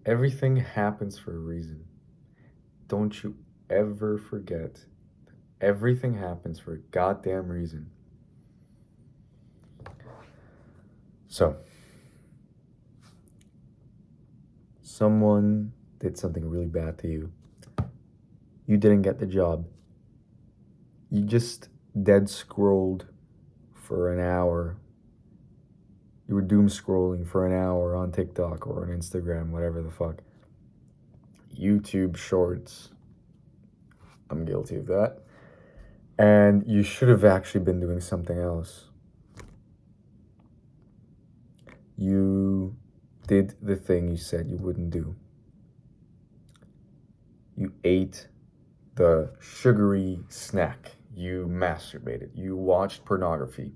Everything happens for a reason. Don't you ever forget that everything happens for a goddamn reason. So, someone did something really bad to you. You didn't get the job. You just dead scrolled for an hour. You were doom scrolling for an hour on TikTok or on Instagram, whatever the fuck. YouTube shorts. I'm guilty of that. And you should have actually been doing something else. You did the thing you said you wouldn't do. You ate the sugary snack. You masturbated. You watched pornography.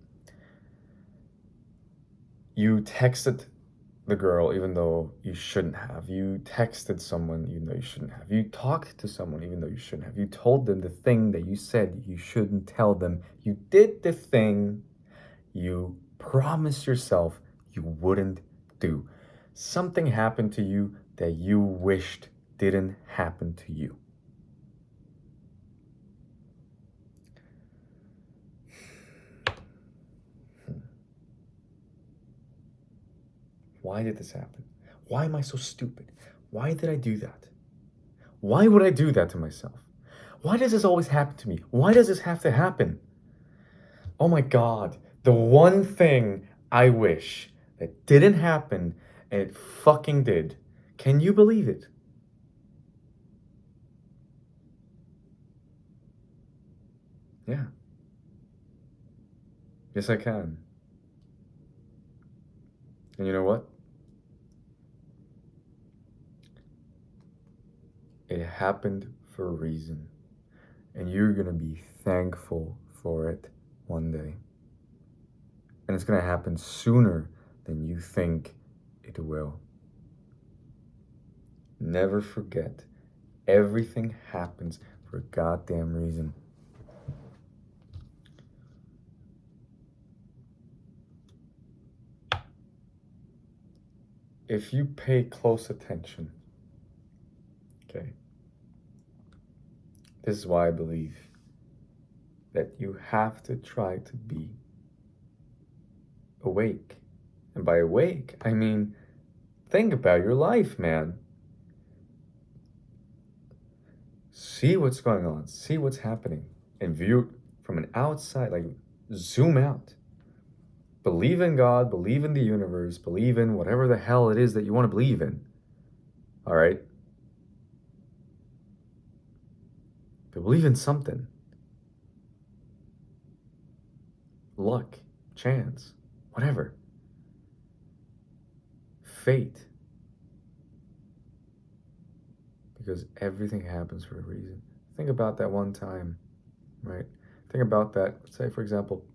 You texted the girl even though you shouldn't have. You texted someone even though you shouldn't have. You talked to someone even though you shouldn't have. You told them the thing that you said you shouldn't tell them. You did the thing you promised yourself you wouldn't do. Something happened to you that you wished didn't happen to you. Why did this happen? Why am I so stupid? Why did I do that? Why would I do that to myself? Why does this always happen to me? Why does this have to happen? Oh my God, the one thing I wish that didn't happen and it fucking did. Can you believe it? Yeah. Yes, I can. And you know what? It happened for a reason. And you're going to be thankful for it one day. And it's going to happen sooner than you think it will. Never forget, everything happens for a goddamn reason. If you pay close attention, okay, this is why I believe that you have to try to be awake. And by awake, I mean, think about your life, man. See what's going on, see what's happening, and view it from an outside, like zoom out. Believe in God, believe in the universe, believe in whatever the hell it is that you want to believe in. All right? But believe in something. Luck, chance, whatever. Fate. Because everything happens for a reason. Think about that one time, right? Think about that. Say, for example,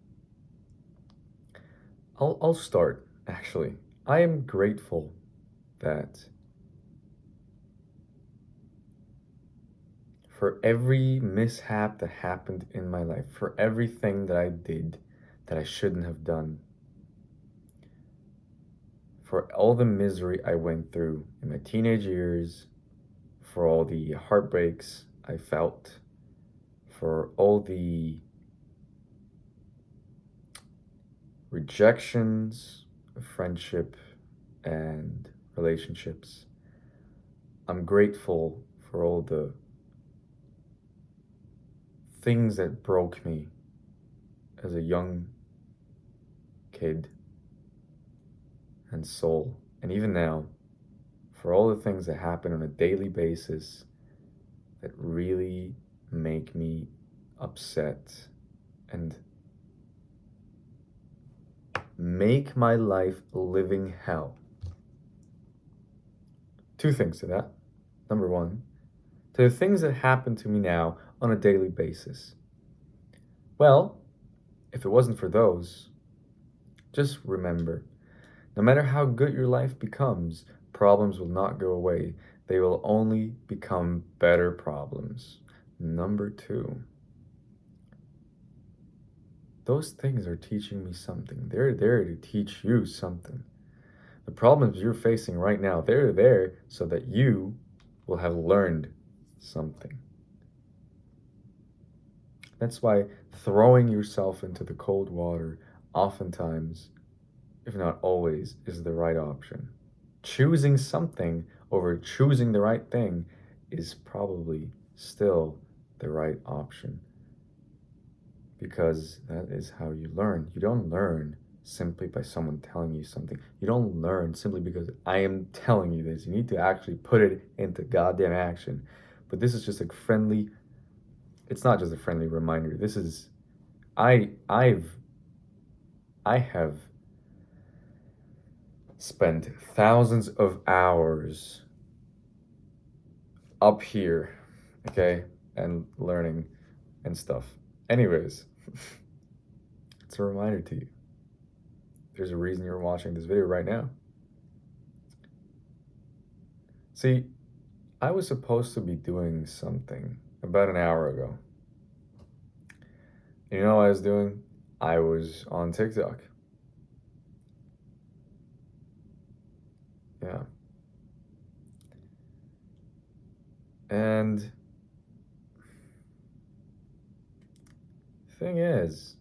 I'll start, actually. I am grateful that for every mishap that happened in my life, for everything that I did that I shouldn't have done, for all the misery I went through in my teenage years, for all the heartbreaks I felt, for all the rejections of friendship and relationships. I'm grateful for all the things that broke me as a young kid and soul. And even now, for all the things that happen on a daily basis that really make me upset and make my life a living hell. Two things to that. Number one, to the things that happen to me now on a daily basis. Well, if it wasn't for those, just remember, no matter how good your life becomes, problems will not go away. They will only become better problems. Number two, those things are teaching me something. They're there to teach you something. The problems you're facing right now, they're there so that you will have learned something. That's why throwing yourself into the cold water oftentimes, if not always, is the right option. Choosing something over choosing the right thing is probably still the right option, because that is how you learn. You don't learn simply by someone telling you something. You don't learn simply because I am telling you this. You need to actually put it into goddamn action. But this is just a friendly, it's not just a friendly reminder. This is, I have spent thousands of hours up here, okay, and learning and stuff. Anyways, it's a reminder to you. There's a reason you're watching this video right now. See, I was supposed to be doing something about an hour ago. You know what I was doing? I was on TikTok. Yeah. And thing is,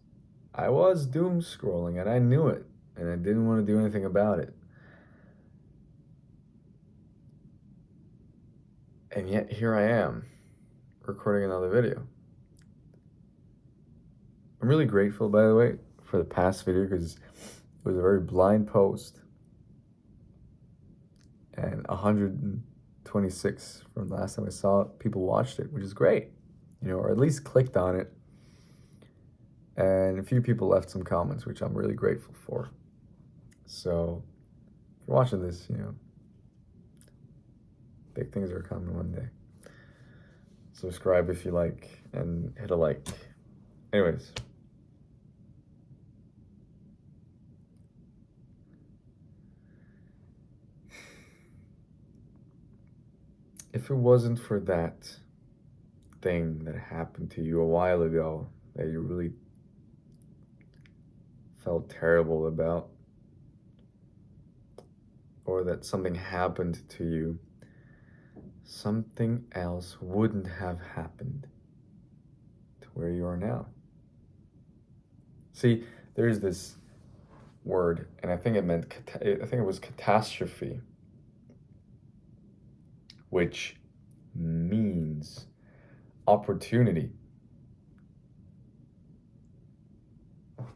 I was doom scrolling and I knew it, and I didn't want to do anything about it. And yet here I am, recording another video. I'm really grateful, by the way, for the past video, because it was a very blind post. And 126 from the last time I saw it, people watched it, which is great. Or at least clicked on it. And a few people left some comments, which I'm really grateful for. So, if you're watching this, big things are coming one day. Subscribe if you like, and hit a like. Anyways. If it wasn't for that thing that happened to you a while ago that you really felt terrible about, or that something happened to you, something else wouldn't have happened to where you are now. See, there's this word, and I think it was catastrophe, which means opportunity.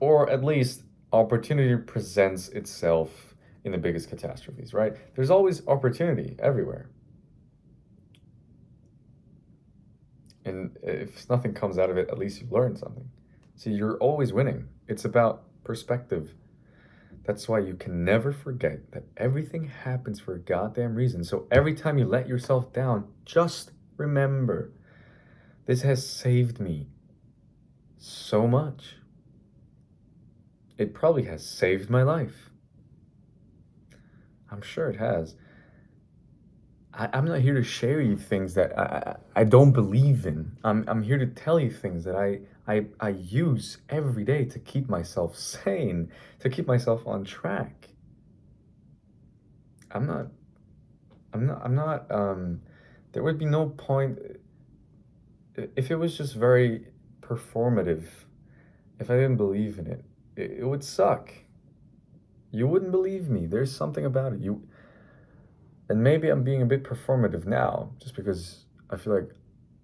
Or at least opportunity presents itself in the biggest catastrophes, right? There's always opportunity everywhere. And if nothing comes out of it, at least you learn something. See, you're always winning. It's about perspective. That's why you can never forget that everything happens for a goddamn reason. So every time you let yourself down, just remember, this has saved me so much. It probably has saved my life. I'm sure it has. I'm not here to share you things that I don't believe in. I'm here to tell you things that I use every day to keep myself sane, to keep myself on track. I'm not, there would be no point if it was just very performative. If I didn't believe in it, it would suck. You wouldn't believe me. There's something about it. And maybe I'm being a bit performative now, just because I feel like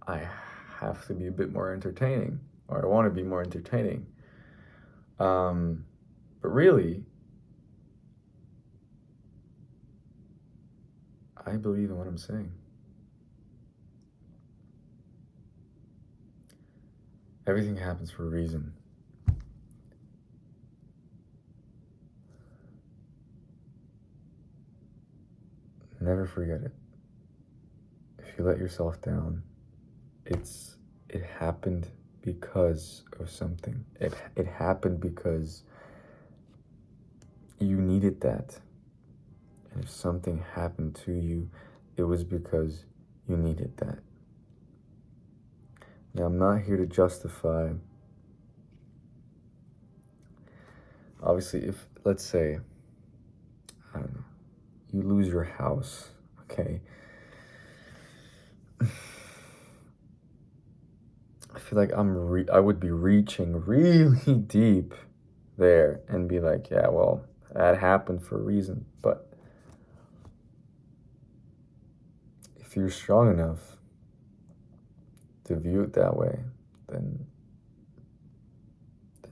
I have to be a bit more entertaining, or I want to be more entertaining. But really, I believe in what I'm saying. Everything happens for a reason. Never forget it. If you let yourself down, it happened because of something. It happened because you needed that. And if something happened to you, it was because you needed that. Now, I'm not here to justify. Obviously, if, let's say, I don't know, you lose your house, okay? I feel like I would be reaching really deep there and be like, yeah, well, that happened for a reason. But if you're strong enough to view it that way, then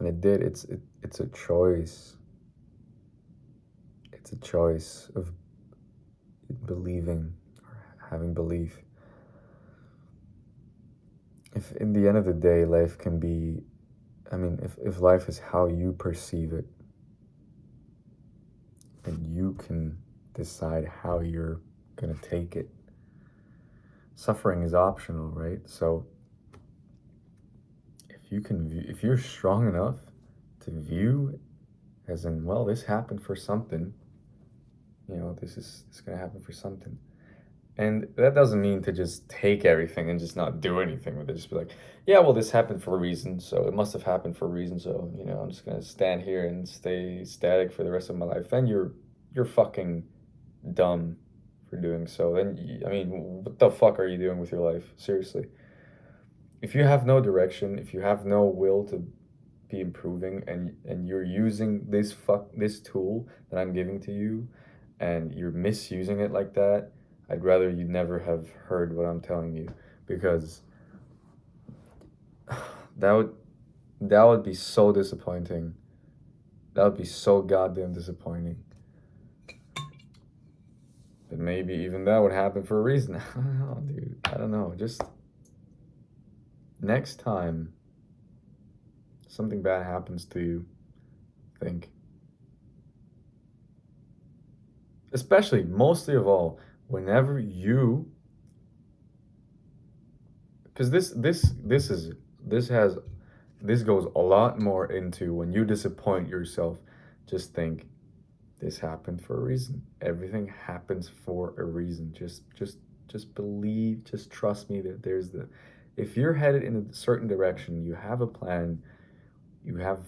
it did. It's a choice. It's a choice of believing or having belief. If in the end of the day, life can be, I mean, if life is how you perceive it, and you can decide how you're gonna take it. Suffering is optional, right? So if you're strong enough to view as in, well, this happened for something, this is gonna happen for something. And that doesn't mean to just take everything and just not do anything with it. Just be like, yeah, well, this happened for a reason, so it must have happened for a reason. So I'm just gonna stand here and stay static for the rest of my life. Then you're fucking dumb for doing so. Then I mean, what the fuck are you doing with your life? Seriously. If you have no direction, if you have no will to be improving, and you're using this tool that I'm giving to you, and you're misusing it like that, I'd rather you never have heard what I'm telling you, because that would be so disappointing. That would be so goddamn disappointing. But maybe even that would happen for a reason. I don't know, dude. I don't know. Just next time something bad happens to you, think. Especially, mostly of all, whenever you, because this goes a lot more into when you disappoint yourself. Just think, this happened for a reason. Everything happens for a reason. Just believe, just trust me that if you're headed in a certain direction, you have a plan, you have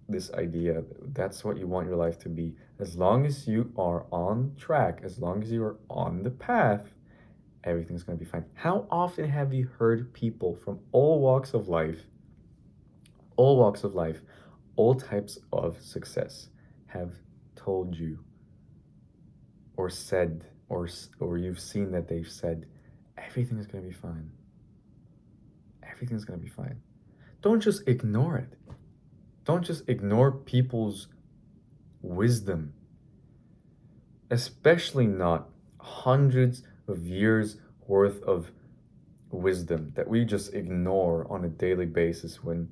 this idea, that's what you want your life to be. As long as you are on track, as long as you are on the path, everything's going to be fine. How often have you heard people from all walks of life, all types of success have told you or said, or you've seen that they've said, everything is going to be fine. Everything's going to be fine. Don't just ignore it. Don't just ignore people's wisdom, especially not hundreds of years worth of wisdom that we just ignore on a daily basis, when,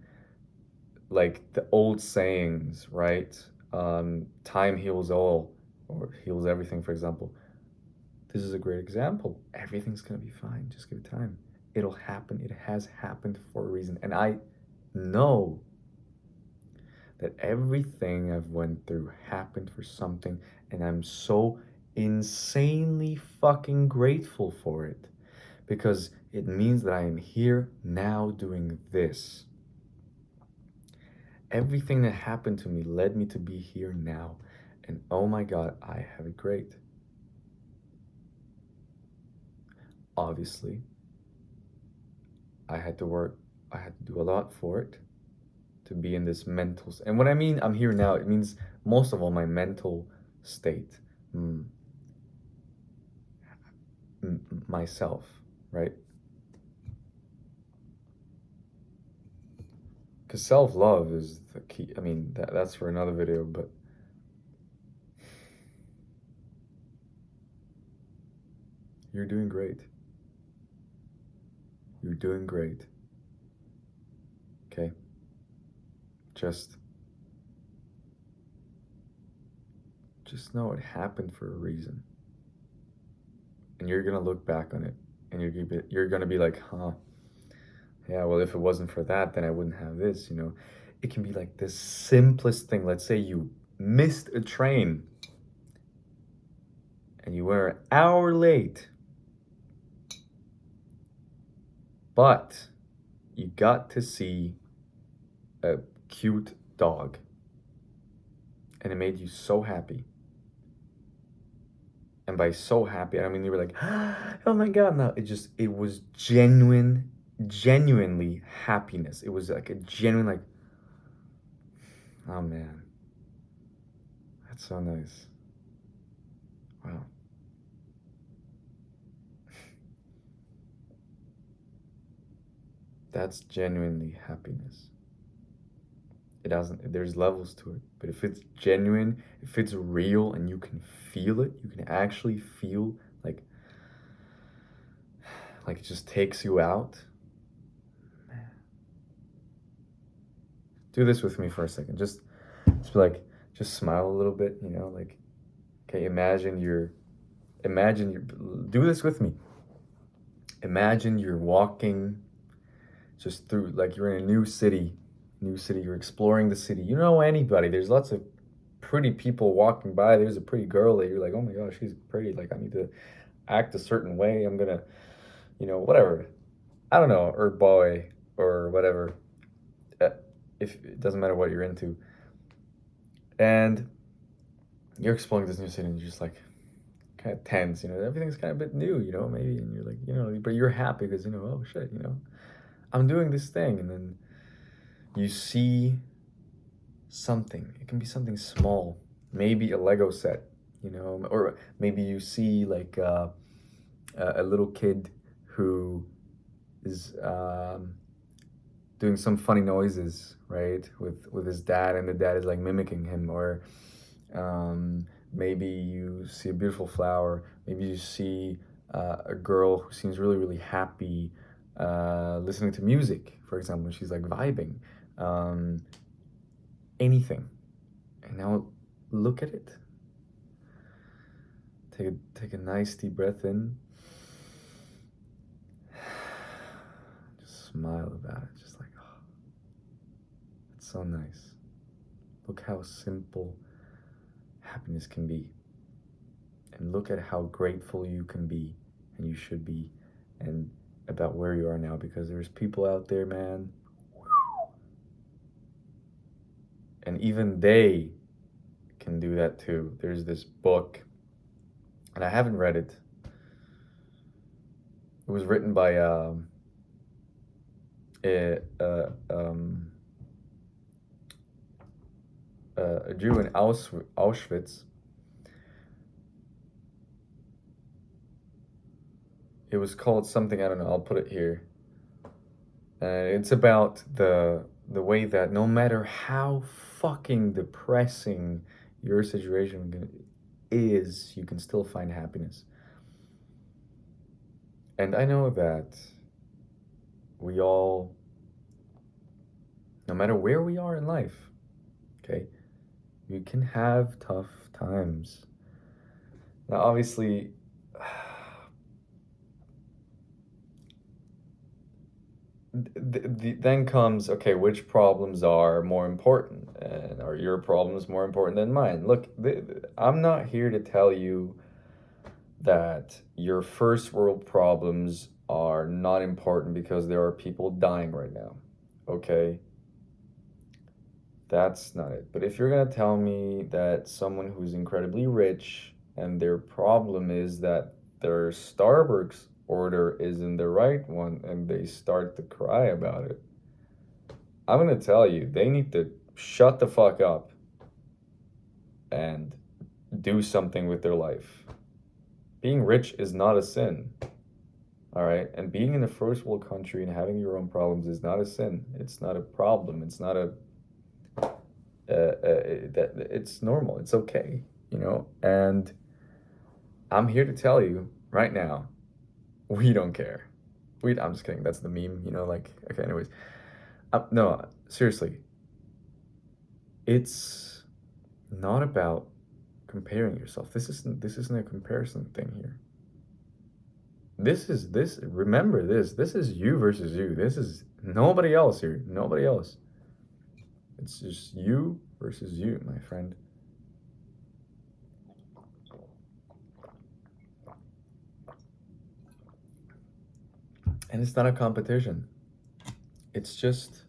like the old sayings, right? Time heals all, or heals everything, for example. This is a great example. Everything's going to be fine. Just give it time. It'll happen. It has happened for a reason. And I know that everything I've went through happened for something, and I'm so insanely fucking grateful for it, because it means that I am here now doing this. Everything that happened to me led me to be here now, and oh my God, I have it great. Obviously, I had to work, I had to do a lot for it to be in this mental, and when I mean I'm here now, it means most of all my mental state, myself, right? Because self-love is the key. I mean, that's for another video, but you're doing great. You're doing great. Okay? Just know it happened for a reason. And you're gonna look back on it, and you're gonna be like, huh, yeah, well, if it wasn't for that, then I wouldn't have this, It can be like the simplest thing. Let's say you missed a train and you were an hour late, but you got to see a cute dog, and it made you so happy. And by so happy, I mean you were like, oh my God, no, it was genuinely happiness. It was like a genuine, like, oh man, that's so nice. Wow. That's genuinely happiness. It doesn't, there's levels to it. But if it's genuine, if it's real and you can feel it, you can actually feel like it just takes you out. Do this with me for a second. Just be like, just smile a little bit, you know, like, okay, imagine you're, do this with me. Imagine you're walking just through, like you're in a new city, you're exploring the city. You know anybody, there's lots of pretty people walking by. There's a pretty girl that you're like, oh my gosh, she's pretty. Like, I need to act a certain way. I'm gonna, whatever. I don't know, or boy, or whatever. Uh, if it doesn't matter what you're into. And you're exploring this new city and you're just like kind of tense, everything's kind of a bit new, maybe. And you're like, but you're happy because, oh shit, I'm doing this thing. And then you see something. It can be something small, maybe a Lego set, or maybe you see like a little kid who is doing some funny noises, right, with his dad, and the dad is like mimicking him, or maybe you see a beautiful flower, maybe you see a girl who seems really really happy listening to music, for example. She's like vibing, um, anything. And now look at it. Take a nice deep breath in. Just smile about it. Just like, oh, it's so nice. Look how simple happiness can be. And look at how grateful you can be, and you should be, and about where you are now, because there's people out there, man. And even they can do that too. There's this book, and I haven't read it. It was written by a Jew in Auschwitz. It was called something, I don't know. I'll put it here. It's about the way that no matter how fucking depressing your situation is, you can still find happiness. And I know that we all, no matter where we are in life, okay, we can have tough times. Now, obviously, then comes, okay, which problems are more important, and are your problems more important than mine? Look, I'm not here to tell you that your first world problems are not important because there are people dying right now, okay? That's not it. But if you're gonna tell me that someone who's incredibly rich and their problem is that their Starbucks order isn't the right one and they start to cry about it, I'm gonna tell you, they need to shut the fuck up and do something with their life. Being rich is not a sin, all right? And being in a first world country and having your own problems is not a sin. It's not a problem. It's not that it's normal. It's okay, And I'm here to tell you right now, we don't care. I'm just kidding. That's the meme, like, okay, anyways. No, seriously. It's not about comparing yourself. This isn't a comparison thing here. Remember this. This is you versus you. This is nobody else here. Nobody else. It's just you versus you, my friend. And it's not a competition. It's just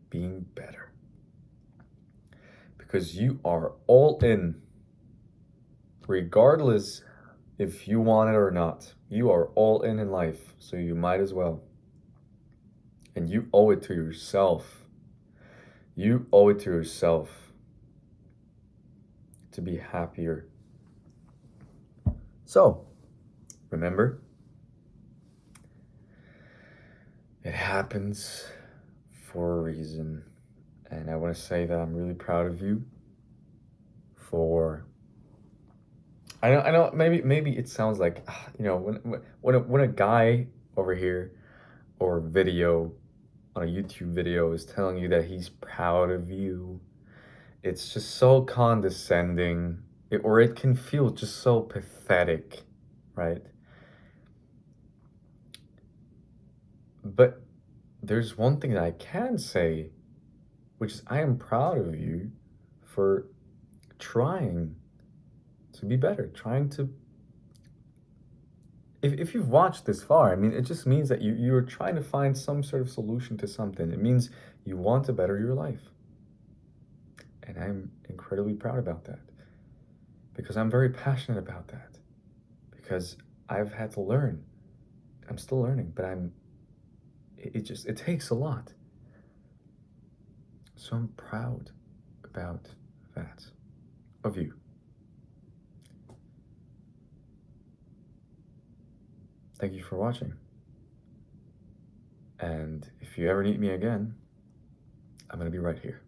being better. because you are all in, regardless if you want it or not. You are all in life, so you might as well. And you owe it to yourself. You owe it to yourself to be happier. So, remember, it happens for a reason. And I want to say that I'm really proud of you for. I know. Maybe it sounds like, when a guy over here or video on a YouTube video is telling you that he's proud of you, it's just so condescending, or it can feel just so pathetic, right? But there's one thing that I can say, which is I am proud of you for trying to be better, trying to. If you've watched this far, I mean, it just means that you're trying to find some sort of solution to something. It means you want to better your life. And I'm incredibly proud about that because I'm very passionate about that because I've had to learn. I'm still learning, but it takes a lot. So I'm proud about that, of you. Thank you for watching. And if you ever need me again, I'm going to be right here.